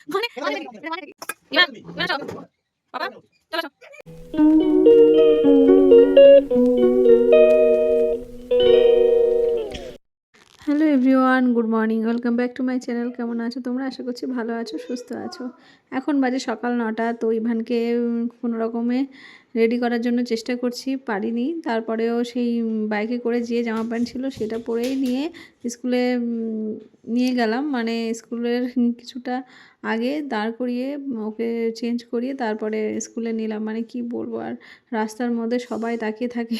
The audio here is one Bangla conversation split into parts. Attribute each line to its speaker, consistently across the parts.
Speaker 1: Hello everyone, good morning, welcome back to my channel. কেমন আছো তোমরা? আশা করছি ভালো আছো, সুস্থ আছো। এখন বাজে সকাল 9টা। তো ইভানকে কোনো রকমে রেডি করার জন্য চেষ্টা করছি, পারিনি। তারপরেও সেই বাইকে করে যে জামা প্যান্ট ছিল সেটা পরেই নিয়ে স্কুলে নিয়ে গেলাম। মানে স্কুলের কিছুটা আগে দাঁড় করিয়ে ওকে চেঞ্জ করিয়ে তারপরে স্কুলে নিলাম। মানে কি বলবো আর, রাস্তার মধ্যে সবাই তাকিয়ে থাকে,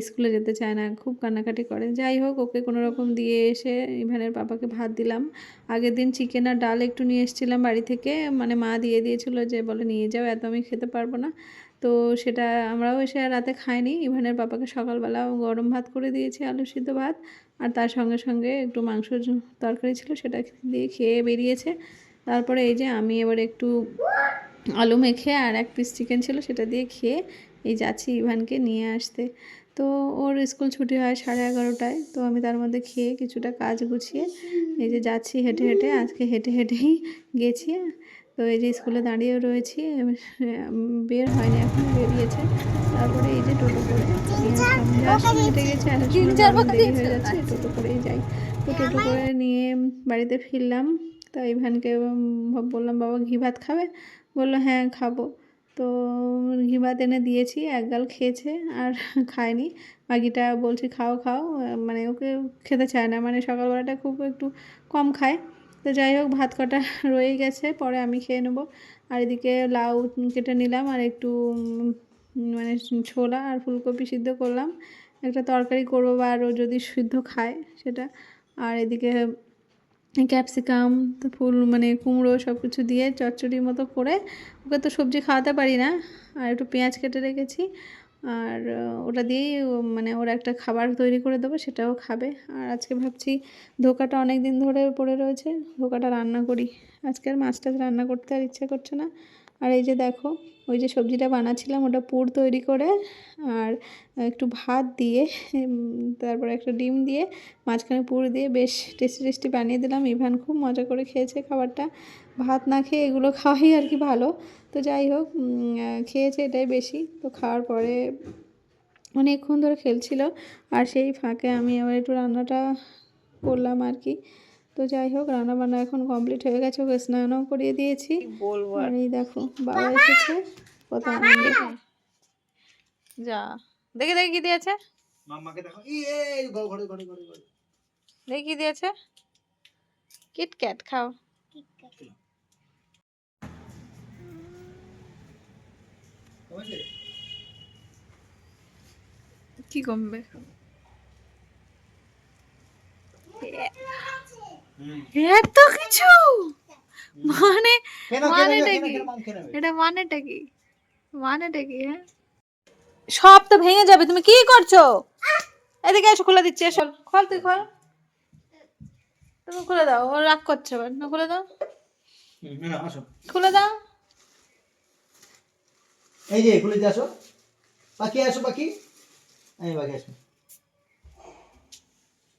Speaker 1: স্কুলে যেতে চায় না, খুব কান্নাকাটি করে। যাই হোক, ওকে কোনো রকম দিয়ে এসে ইভানের পাপাকে ভাত দিলাম। আগের দিন চিকেন আর ডাল একটু নিয়ে এসেছিলাম বাড়ি থেকে, মানে মা দিয়ে দিয়েছিলো, যে বলে নিয়ে যাও, এত আমি খেতে পারবো না। তো সেটা আমরাও এসে রাতে খাইনি। ইভানের পাপাকে সকালবেলা গরম ভাত করে দিয়েছি, আলু সিদ্ধ ভাত, আর তার সঙ্গে সঙ্গে একটু মাংস তরকারি ছিল, সেটা দিয়ে খেয়ে বেরিয়েছে। তারপরে এই যে আমি এবার একটু আলু মেখে আর এক পিস চিকেন ছিল সেটা দিয়ে খেয়ে এই যাচ্ছি ইভানকে নিয়ে আসতে। তো ওর স্কুল ছুটি হয় 11:30টায়। তো আমি তার মধ্যে খেয়ে কিছুটা কাজ গুছিয়ে এই যে যাচ্ছি হেঁটে হেঁটে। আজকে হেঁটে হেঁটেই গেছি। তো এই যে স্কুলে দাঁড়িয়ে রয়েছি, বের হয়নি এখনও, বেরিয়েছে। তারপরে এই যে টোটো করে যাওয়ার সময় হেঁটে গেছি, আসার সময় দেরি হয়ে যাচ্ছে, টোটো করেই যাই। তো টোটো করে নিয়ে বাড়িতে ফিরলাম। তো ইভানকে বললাম, বাবা ঘি ভাত খাবে? বললো হ্যাঁ খাবো। তো ঘি ভাত এনে দিয়েছি, এক গাল খেয়েছে আর খায়নি। বাকিটা বলছি খাও খাও, মানে ওকে খেতে চায় না, মানে সকালবেলাটা খুব একটু কম খায়। তো যাই হোক, ভাত কটা রয়েই গেছে, পরে আমি খেয়ে নেবো। আর এদিকে লাউ কেটে নিলাম, আর একটু মানে ছোলা আর ফুলকপি সিদ্ধ করলাম, একটা তরকারি করবো, বা আরও যদি সিদ্ধ খায় সেটা। আর এদিকে ক্যাপসিকাম, তো ফুল মানে কুমড়ো সব কিছু দিয়ে চচ্চড়ির মতো করে, ওকে তো সবজি খাওয়াতে পারি না, আর একটু পেঁয়াজ কেটে রেখেছি। আর ওটা দিয়েই মানে ওর একটা খাবার তৈরি করে দেবো, সেটাও খাবে। আর আজকে ভাবছি ধোকাটা অনেক দিন ধরে পড়ে রয়েছে, ধোকাটা রান্না করি। আজকে আর মাছ টাছ রান্না করতে আর ইচ্ছে করছে না। আর এই যে দেখো, ওই যে সবজিটা বানাচ্ছিলাম ওটা পুর তৈরি করে আর একটু ভাত দিয়ে, তারপরে একটা ডিম দিয়ে মাঝখানে পুর দিয়ে বেশ টেস্টি টেস্টি বানিয়ে দিলাম। ইভান খুব মজা করে খেয়েছে খাবারটা। ভাত না খেয়ে এগুলো খাওয়াই আর কি ভালো। তো যাই হোক, খেয়েছে এটাই বেশি। তো খাওয়ার পরে অনেকক্ষণ ধরে খেলছিল, আর সেই ফাঁকে আমি আবার একটু রান্নাটা করলাম আর কি। তো যাই হোক, রান্নাবান্না এখন কমপ্লিট হয়ে গেছে, ওকে স্নানও করিয়ে দিয়েছি। আর এই দেখো বাবা এসেছে, কত আনন্দ। যা দেখে দেখে কি দিয়েছে, মাম্মাকে দেখো, এই ঘরে ঘরে ঘরে ঘরে দেখি কি দিয়েছে। কিটক্যাট খাও। কি কমবে? এত কিছু মানে, মানেটা কি এটা, মানেটা কি, মানেটা কি? হ্যাঁ, সব তো ভেঙে যাবে, তুমি কি করছো? এদিকে এসে খুলে দিচ্ছি, এসো খোল, তুই খোল, তুমি খুলে দাও, ও রাগ করছে এবার, না খুলে দাও, খুলে দাও।
Speaker 2: এই যে খুলে দিয়ে আসো, পাখি আসো, পাখি এই পাখি আসো,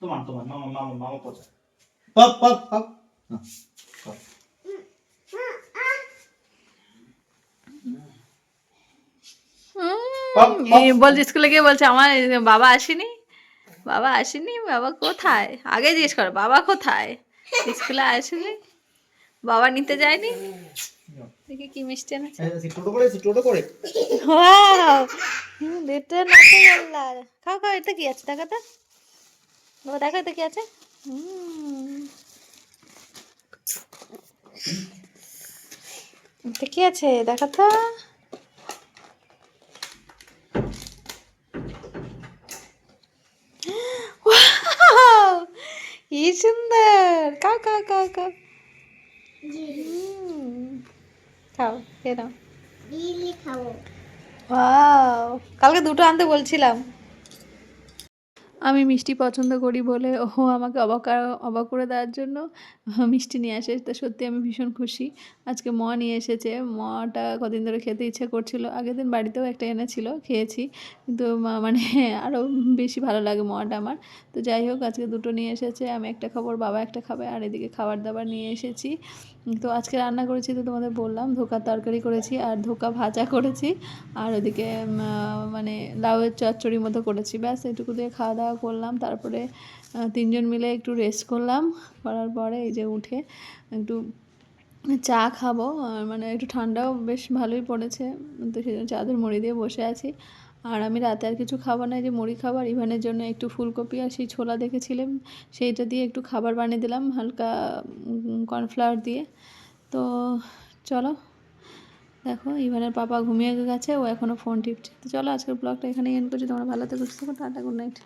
Speaker 2: তোমার তোমার মামা মামা মামা পচা পপ পপ পপ
Speaker 1: বলছে স্কুলে গিয়ে বলছে আমার বাবা আসেনি, বাবা আসেনি, বাবা কোথায়, আগে জিজ্ঞেস করো বাবা কোথায়, স্কুলে আসেনি, বাবা নিতে যায়নি। দেখি কি মিষ্টি এনেছে,
Speaker 2: টোটো করে, টোটো করে,
Speaker 1: ওয়াও লিটল নাটকেল্লা। খাও খাও, এটা কি আছে দেখো তো, বাবা দেখো এটা কি আছে। এটা কি আছে দেখো তো। Wow! কি সুন্দর, খাও খাও খাও খাও, খাও খেয়ে নাও। ওয়াও, কালকে দুটো আনতে বলছিলাম। আমি মিষ্টি পছন্দ করি বলে ও আমাকে অবাক করে দেওয়ার জন্য মিষ্টি নিয়ে আসে। তো সত্যি আমি ভীষণ খুশি। আজকে নিয়ে এসেছে। টা কদিন ধরে খেতে ইচ্ছা করছিল। আগের দিন বাড়িতেও একটা এনেছিল, খেয়েছি। কিন্তু মানে আরও বেশি ভালো লাগে টা আমার। তো যাই হোক আজকে 2 টো নিয়ে এসেছে। আমি একটা খাবো, ওর বাবা একটা খাবে। আর এদিকে খাবার-দাবার নিয়ে এসেছি। তো আজকে রান্না করেছি তো তোমাদের বললাম, ধোকার তরকারি করেছি আর ধোকা ভাজা করেছি। আর ওদিকে মানে লাউয়ের চচ্চড়ির মতো করেছি। ব্যাস এটুকু দিয়ে খাওয়া-দাওয়া করলাম। তারপরে 3 জন মিলে একটু রেস্ট করলাম। করার পরে এই যে উঠে একটু চা খাবো। মানে একটু ঠান্ডাও বেশ ভালোই পড়েছে। তো সেজন্য চাদর মুড়ি দিয়ে বসে আছি। আর আমি রাতে আর কিছু খাবো না, এই যে মুড়ি খাবো। আর ইভানের জন্য একটু ফুলকপি আর সেই ছোলা দেখেছিলাম, সেইটা দিয়ে একটু খাবার বানিয়ে দিলাম হালকা কর্নফ্লাওয়ার দিয়ে। তো চলো, দেখো ইভানের পাপা ঘুমিয়ে গেছে, ও এখনও ফোন টিপছে। তো চলো আজকের ব্লগটা এখানেই এন্ড করছি। তোমরা ভালো থেকো, সুস্থ থেকো, টাটা, গুড নাইট।